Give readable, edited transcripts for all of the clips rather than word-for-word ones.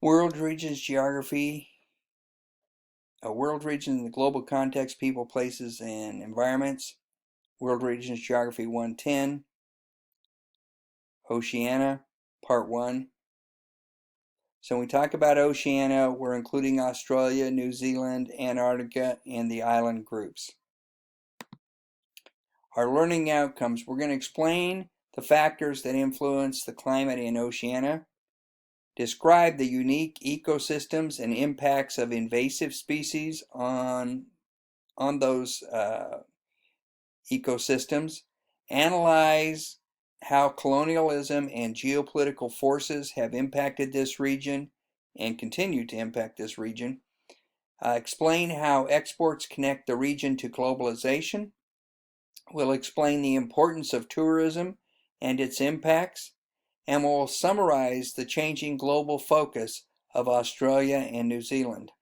World regions geography, a world region in the global context, people, places, and environments. World regions geography 110. Oceania, part 1. So when we talk about Oceania, we're including Australia, New Zealand, Antarctica, and the island groups. Our learning outcomes, we're going to explain the factors that influence the climate in Oceania, describe the unique ecosystems and impacts of invasive species on those ecosystems, analyze how colonialism and geopolitical forces have impacted this region and continue to impact this region, explain how exports connect the region to globalization. We'll explain the importance of tourism and its impacts, and we'll summarize the changing global focus of Australia and New Zealand.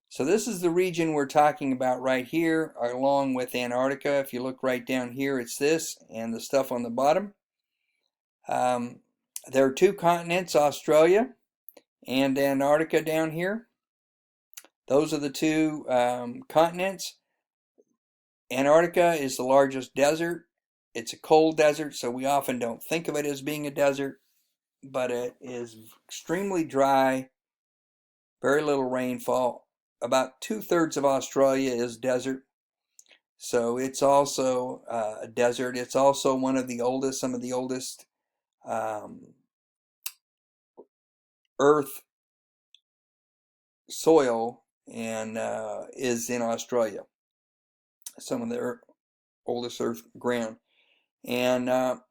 So this is the region we're talking about right here, along with Antarctica. If you look right down here, it's this and the stuff on the bottom. There are two continents, Australia and Antarctica down here. Those are the two continents. Antarctica is the largest desert. It's a cold desert, so we often don't think of it as being a desert, but it is extremely dry, very little rainfall. About 2/3 of Australia is desert, so it's also a desert. It's also one of the oldest, some of the oldest earth soil, and is in Australia. Some of the oldest earth ground. And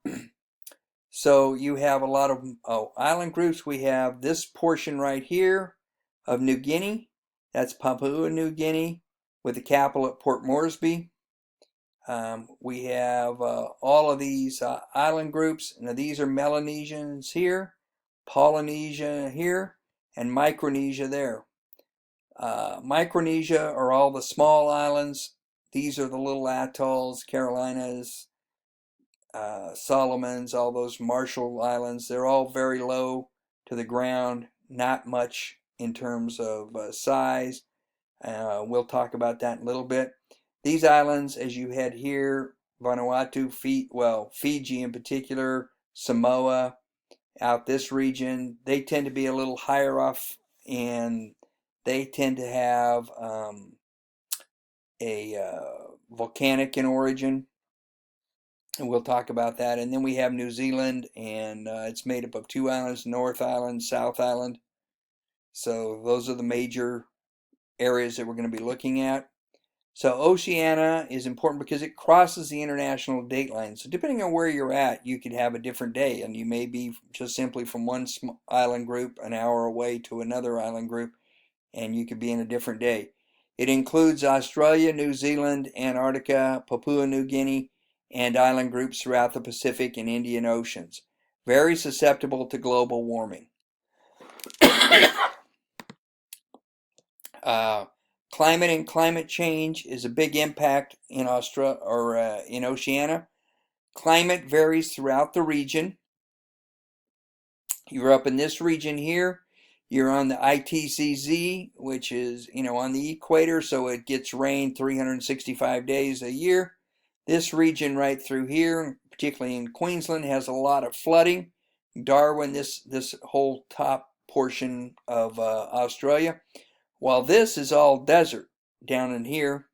so you have a lot of island groups. We have this portion right here of New Guinea. That's Papua New Guinea with the capital at Port Moresby. We have all of these island groups. Now these are Melanesians here, Polynesia here, and Micronesia there. Micronesia are all the small islands. These are the little atolls, Carolinas, Solomons, all those Marshall Islands. They're all very low to the ground, not much in terms of size. We'll talk about that in a little bit. These islands, as you head here, Vanuatu, Fiji in particular, Samoa, out this region, they tend to be a little higher off, and they tend to have a volcanic in origin. And we'll talk about that. And then we have New Zealand, and it's made up of two islands, North Island, South Island. So those are the major areas that we're going to be looking at. So Oceania is important because it crosses the international date line. So depending on where you're at, you could have a different day, and you may be just simply from one island group an hour away to another island group, and you could be in a different day. It includes Australia, New Zealand, Antarctica, Papua New Guinea, and island groups throughout the Pacific and Indian Oceans. Very susceptible to global warming. Climate and climate change is a big impact in in Oceania. Climate varies throughout the region. You're up in this region here. You're on the ITCZ, which is, on the equator, so it gets rain 365 days a year. This region right through here, particularly in Queensland, has a lot of flooding. Darwin, this whole top portion of Australia. While this is all desert down in here,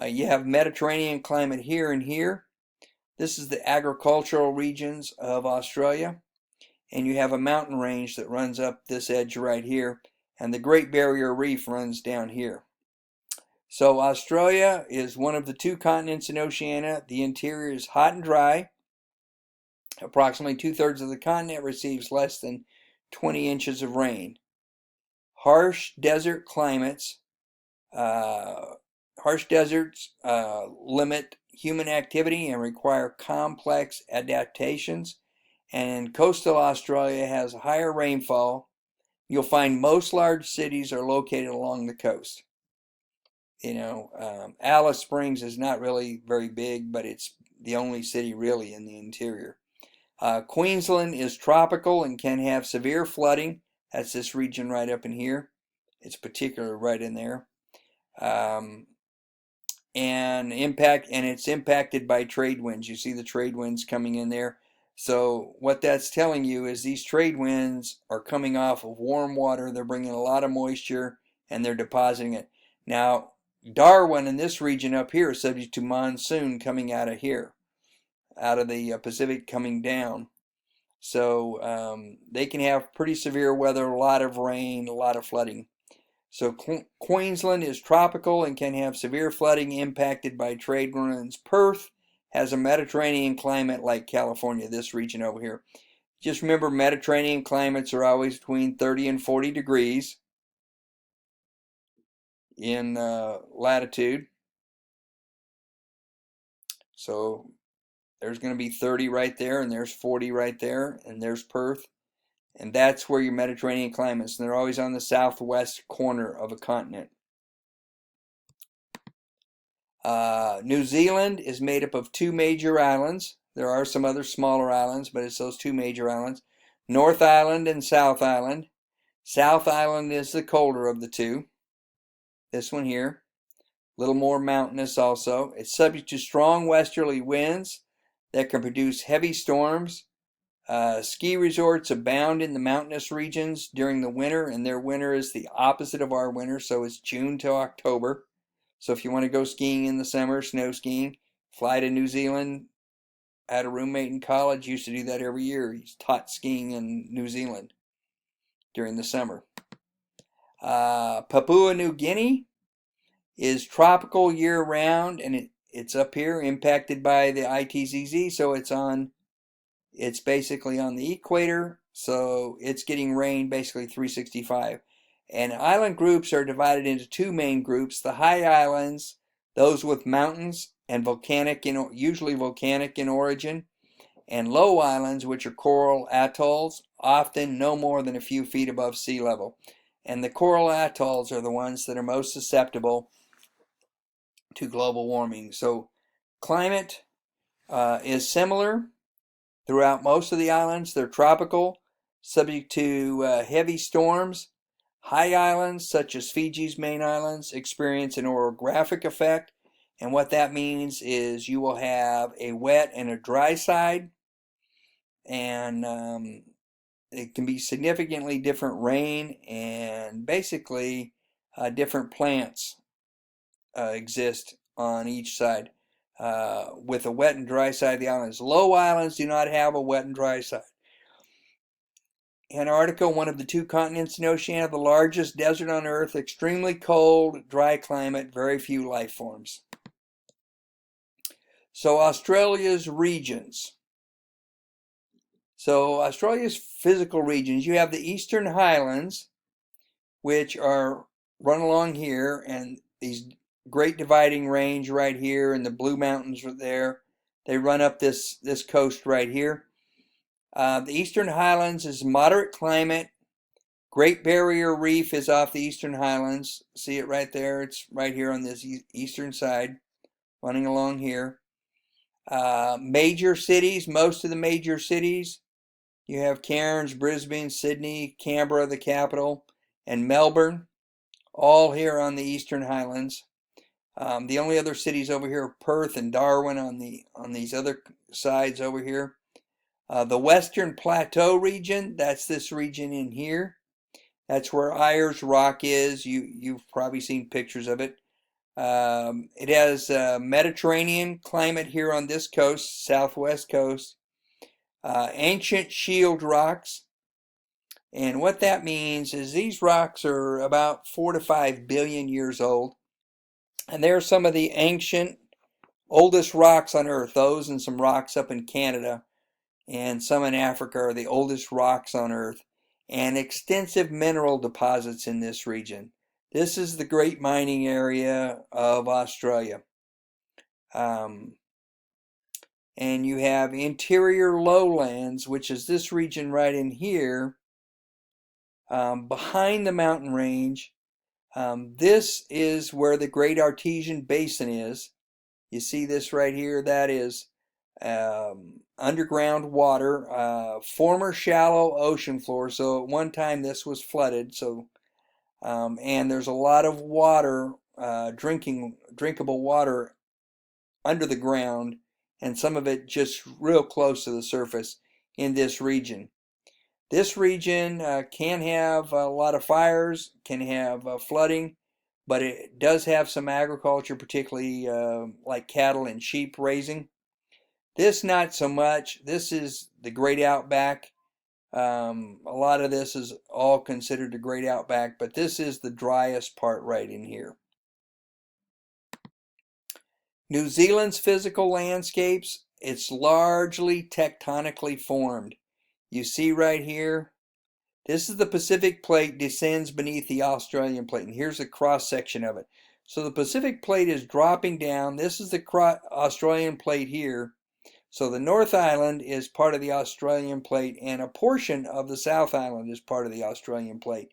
you have Mediterranean climate here and here. This is the agricultural regions of Australia. And you have a mountain range that runs up this edge right here. And the Great Barrier Reef runs down here. So Australia is one of the two continents in Oceania. The interior is hot and dry. Approximately 2/3 of the continent receives less than 20 inches of rain. Harsh desert climates, harsh deserts limit human activity and require complex adaptations. And coastal Australia has higher rainfall. You'll find most large cities are located along the coast. Alice Springs is not really very big, but it's the only city really in the interior. Queensland is tropical and can have severe flooding. That's this region right up in here. It's particularly right in there. Um, and it's impacted by trade winds. You see the trade winds coming in there. So what that's telling you is these trade winds are coming off of warm water. They're bringing a lot of moisture and they're depositing it. Now, Darwin in this region up here is subject to monsoon coming out of here, out of the Pacific coming down. So they can have pretty severe weather, a lot of rain, a lot of flooding. So Queensland is tropical and can have severe flooding impacted by trade winds. Perth has a Mediterranean climate like California, this region over here. Just remember, Mediterranean climates are always between 30 and 40 degrees in latitude. So there's going to be 30 right there, and there's 40 right there, and there's Perth. And that's where your Mediterranean climates, and they're always on the southwest corner of a continent. New Zealand is made up of two major islands. There are some other smaller islands, but it's those two major islands. North Island and South Island. South Island is the colder of the two. This one here. A little more mountainous also. It's subject to strong westerly winds that can produce heavy storms. Ski resorts abound in the mountainous regions during the winter, and their winter is the opposite of our winter, so it's June to October. So if you want to go skiing in the summer, snow skiing, fly to New Zealand. I had a roommate in college, used to do that every year. He's taught skiing in New Zealand during the summer. Papua New Guinea is tropical year-round, and it's up here, impacted by the ITCZ, so it's basically on the equator, so it's getting rain basically 365. And island groups are divided into two main groups: the high islands, those with mountains and usually volcanic in origin, and low islands, which are coral atolls, often no more than a few feet above sea level. And the coral atolls are the ones that are most susceptible to global warming. So climate is similar throughout most of the islands. They're tropical, subject to heavy storms. High islands, such as Fiji's main islands, experience an orographic effect. And what that means is you will have a wet and a dry side. And it can be significantly different rain, and basically different plants exist on each side. With a wet and dry side of the islands. Low islands do not have a wet and dry side. Antarctica, one of the two continents in Oceania, the largest desert on Earth, extremely cold, dry climate, very few life forms. So Australia's regions. So Australia's physical regions, you have the Eastern Highlands, which are run along here, and these Great Dividing Range right here, and the Blue Mountains are there. They run up this coast right here. The Eastern Highlands is moderate climate. Great Barrier Reef is off the Eastern Highlands. See it right there? It's right here on this eastern side, running along here. Major cities, most of the major cities, you have Cairns, Brisbane, Sydney, Canberra, the capital, and Melbourne, all here on the Eastern Highlands. The only other cities over here are Perth and Darwin on these other sides over here. The Western Plateau region, that's this region in here. That's where Ayers Rock is. You've probably seen pictures of it. It has a Mediterranean climate here on this coast, southwest coast. Ancient shield rocks. And what that means is these rocks are about 4 to 5 billion years old. And they're some of the ancient, oldest rocks on Earth. Those and some rocks up in Canada and some in Africa are the oldest rocks on Earth. And extensive mineral deposits in this region. This is the great mining area of Australia. And you have interior lowlands, which is this region right in here, behind the mountain range. This is where the Great Artesian Basin is. You see this right here? That is underground water, former shallow ocean floor. So at one time this was flooded. So and there's a lot of water, drinkable water under the ground, and some of it just real close to the surface in this region. This region can have a lot of fires, can have flooding, but it does have some agriculture, particularly like cattle and sheep raising. This not so much. This is the Great Outback. A lot of this is all considered the Great Outback, but this is the driest part right in here. New Zealand's physical landscapes, it's largely tectonically formed. You see right here, this is the Pacific Plate descends beneath the Australian Plate, and here's a cross section of it. So the Pacific Plate is dropping down. This is the Australian Plate here. So the North Island is part of the Australian Plate, and a portion of the South Island is part of the Australian Plate.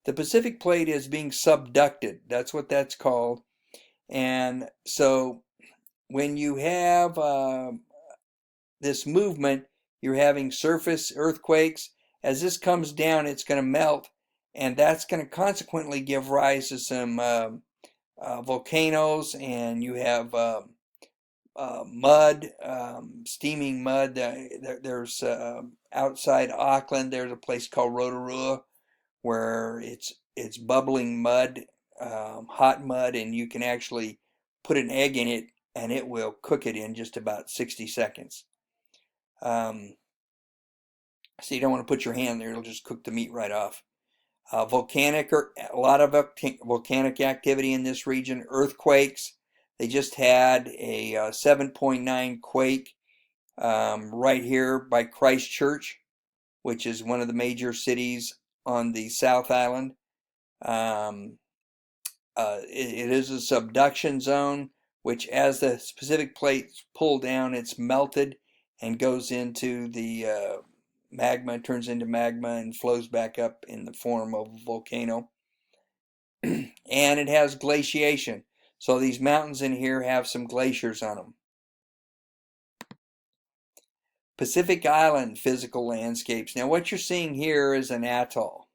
The Pacific Plate is being subducted. That's what that's called. And so when you have this movement, you're having surface earthquakes. As this comes down, it's going to melt, and that's going to consequently give rise to some volcanoes, and you have mud, steaming mud. There's outside Auckland, there's a place called Rotorua where it's bubbling mud, hot mud, and you can actually put an egg in it and it will cook it in just about 60 seconds. So you don't want to put your hand there, it'll just cook the meat right off. A lot of volcanic activity in this region. Earthquakes. They just had a 7.9 quake right here by Christchurch, which is one of the major cities on the South Island. It is a subduction zone, which as the Pacific plates pull down, it's melted and goes into the magma, turns into magma and flows back up in the form of a volcano. And it has glaciation. So these mountains in here have some glaciers on them. Pacific Island physical landscapes. Now what you're seeing here is an atoll.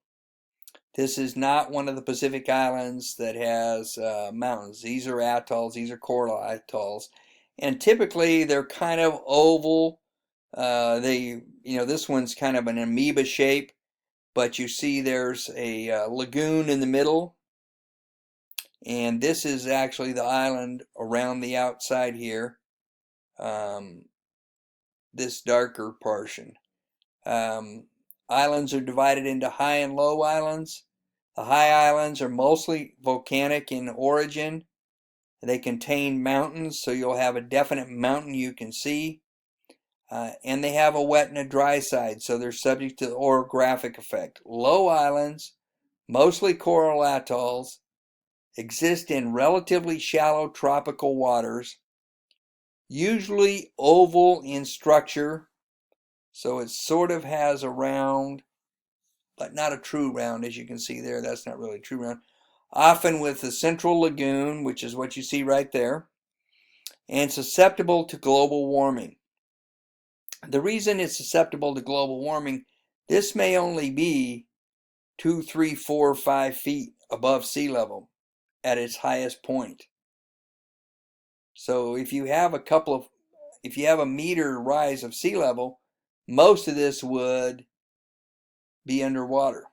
This is not one of the Pacific Islands that has mountains. These are atolls. These are coral atolls. And typically they're kind of oval. This one's kind of an amoeba shape, but you see there's a lagoon in the middle. And this is actually the island around the outside here. This darker portion. Islands are divided into high and low islands. The high islands are mostly volcanic in origin. They contain mountains, so you'll have a definite mountain you can see. And they have a wet and a dry side, so they're subject to the orographic effect. Low islands, mostly coral atolls, exist in relatively shallow tropical waters, usually oval in structure, so it sort of has a round, but not a true round, as you can see there. That's not really a true round. Often with the central lagoon, which is what you see right there, and susceptible to global warming. The reason it's susceptible to global warming, this may only be 2, 3, 4, 5 feet above sea level at its highest point. So if you have a meter rise of sea level, most of this would be underwater.